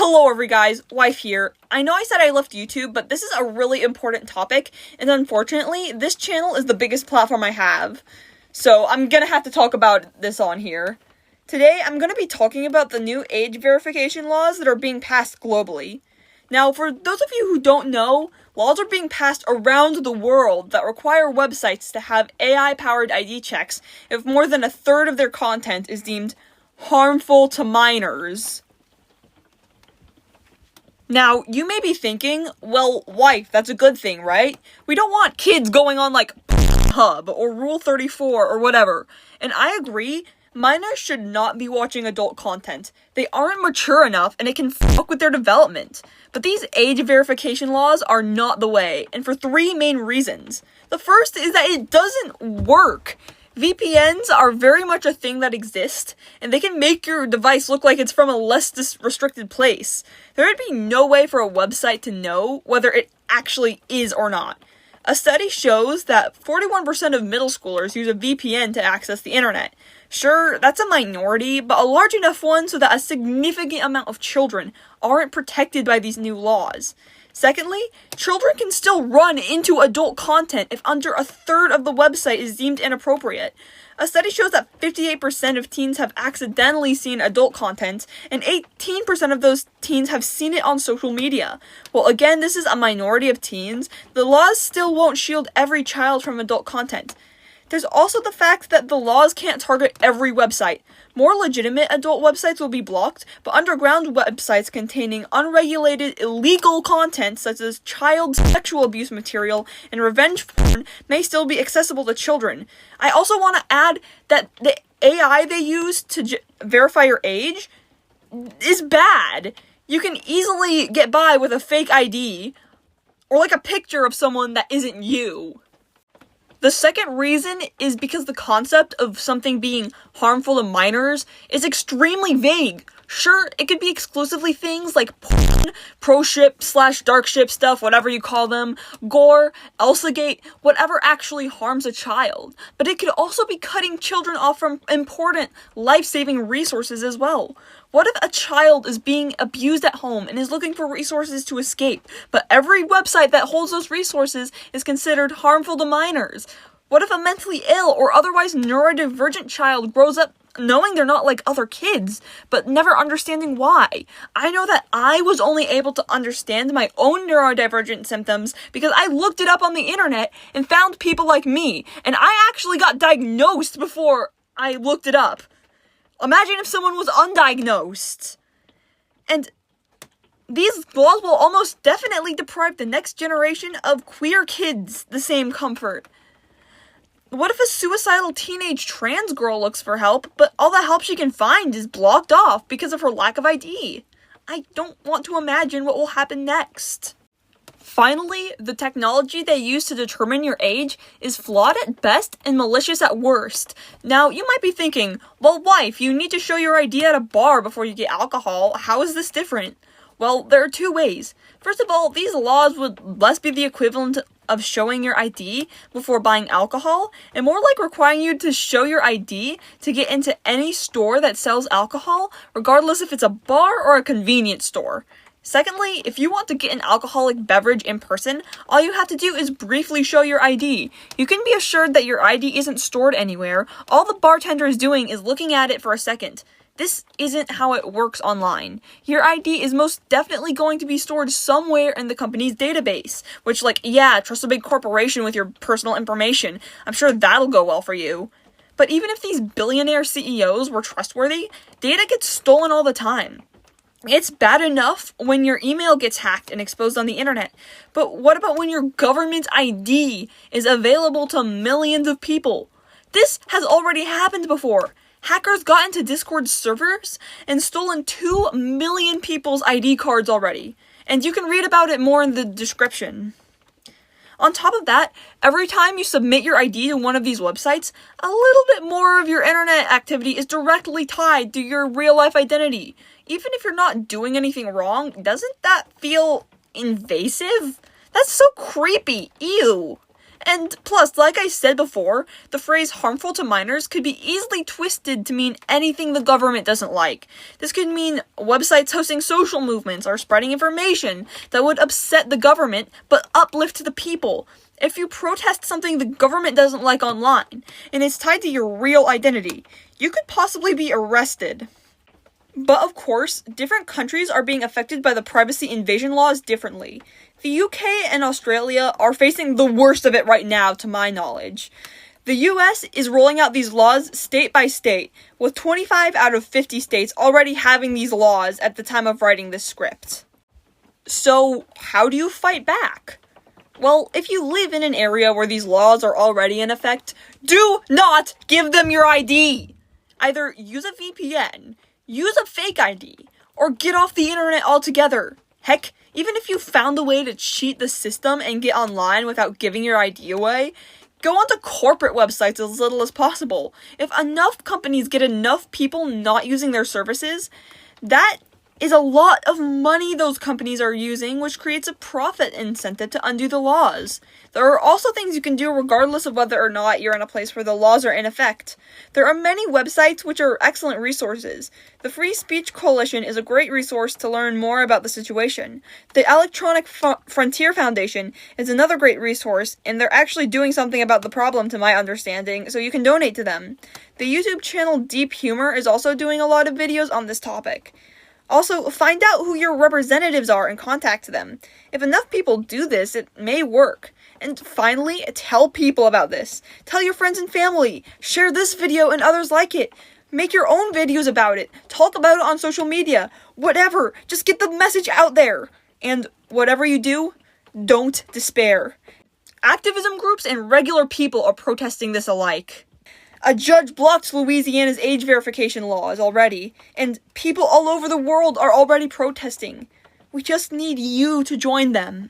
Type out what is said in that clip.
Hello every guys, Wife here. I know I said I left YouTube, but this is a really important topic, and unfortunately, this channel is the biggest platform I have. So I'm gonna have to talk about this on here. Today, I'm gonna be talking about the new age verification laws that are being passed globally. Now, for those of you who don't know, laws are being passed around the world that require websites to have AI-powered ID checks if more than a third of their content is deemed harmful to minors. Now, you may be thinking, well, wife, that's a good thing, right? We don't want kids going on like Hub or Rule 34 or whatever. And I agree, minors should not be watching adult content. They aren't mature enough and it can fuck with their development. But these age verification laws are not the way, and for three main reasons. The first is that it doesn't work. VPNs are very much a thing that exists, and they can make your device look like it's from a less restricted place. There would be no way for a website to know whether it actually is or not. A study shows that 41% of middle schoolers use a VPN to access the internet. Sure, that's a minority, but a large enough one so that a significant amount of children aren't protected by these new laws. Secondly, children can still run into adult content if under a third of the website is deemed inappropriate. A study shows that 58% of teens have accidentally seen adult content, and 18% of those teens have seen it on social media. While again, this is a minority of teens, the laws still won't shield every child from adult content. There's also the fact that the laws can't target every website. More legitimate adult websites will be blocked, but underground websites containing unregulated, illegal content such as child sexual abuse material and revenge porn may still be accessible to children. I also want to add that the AI they use to verify your age is bad. You can easily get by with a fake ID or like a picture of someone that isn't you. The second reason is because the concept of something being harmful to minors is extremely vague. Sure, it could be exclusively things like porn, pro-ship / dark ship stuff, whatever you call them, gore, Elsagate, whatever actually harms a child. But it could also be cutting children off from important, life-saving resources as well. What if a child is being abused at home and is looking for resources to escape, but every website that holds those resources is considered harmful to minors? What if a mentally ill or otherwise neurodivergent child grows up knowing they're not like other kids, but never understanding why? I know that I was only able to understand my own neurodivergent symptoms because I looked it up on the internet and found people like me, and I actually got diagnosed before I looked it up. Imagine if someone was undiagnosed. And these laws will almost definitely deprive the next generation of queer kids the same comfort. What if a suicidal teenage trans girl looks for help, but all the help she can find is blocked off because of her lack of ID? I don't want to imagine what will happen next. Finally, the technology they use to determine your age is flawed at best and malicious at worst. Now, you might be thinking, well, wife, you need to show your ID at a bar before you get alcohol. How is this different? Well, there are two ways. First of all, these laws would less be the equivalent of showing your ID before buying alcohol, and more like requiring you to show your ID to get into any store that sells alcohol, regardless if it's a bar or a convenience store. Secondly, if you want to get an alcoholic beverage in person, all you have to do is briefly show your ID. You can be assured that your ID isn't stored anywhere. All the bartender is doing is looking at it for a second. This isn't how it works online. Your ID is most definitely going to be stored somewhere in the company's database, which, trust a big corporation with your personal information. I'm sure that'll go well for you. But even if these billionaire CEOs were trustworthy, data gets stolen all the time. It's bad enough when your email gets hacked and exposed on the internet, but what about when your government's ID is available to millions of people? This has already happened before. Hackers got into Discord servers and stolen 2 million people's ID cards already, and you can read about it more in the description. On top of that, every time you submit your ID to one of these websites, a little bit more of your internet activity is directly tied to your real-life identity. Even if you're not doing anything wrong, doesn't that feel invasive? That's so creepy. Ew. And plus, like I said before, the phrase harmful to minors could be easily twisted to mean anything the government doesn't like. This could mean websites hosting social movements or spreading information that would upset the government but uplift the people. If you protest something the government doesn't like online, and it's tied to your real identity, you could possibly be arrested. But of course, different countries are being affected by the privacy invasion laws differently. The UK and Australia are facing the worst of it right now, to my knowledge. The US is rolling out these laws state by state, with 25 out of 50 states already having these laws at the time of writing this script. So, how do you fight back? Well, if you live in an area where these laws are already in effect, do not give them your ID! Either use a VPN, use a fake ID, or get off the internet altogether. Heck, even if you found a way to cheat the system and get online without giving your ID away, go onto corporate websites as little as possible. If enough companies get enough people not using their services, that is a lot of money those companies are using, which creates a profit incentive to undo the laws. There are also things you can do regardless of whether or not you're in a place where the laws are in effect. There are many websites which are excellent resources. The Free Speech Coalition is a great resource to learn more about the situation. The Electronic Frontier Foundation is another great resource, and they're actually doing something about the problem to my understanding, so you can donate to them. The YouTube channel Deep Humor is also doing a lot of videos on this topic. Also, find out who your representatives are and contact them. If enough people do this, it may work. And finally, tell people about this. Tell your friends and family. Share this video and others like it. Make your own videos about it. Talk about it on social media. Whatever. Just get the message out there. And whatever you do, don't despair. Activism groups and regular people are protesting this alike. A judge blocked Louisiana's age verification laws already, and people all over the world are already protesting. We just need you to join them.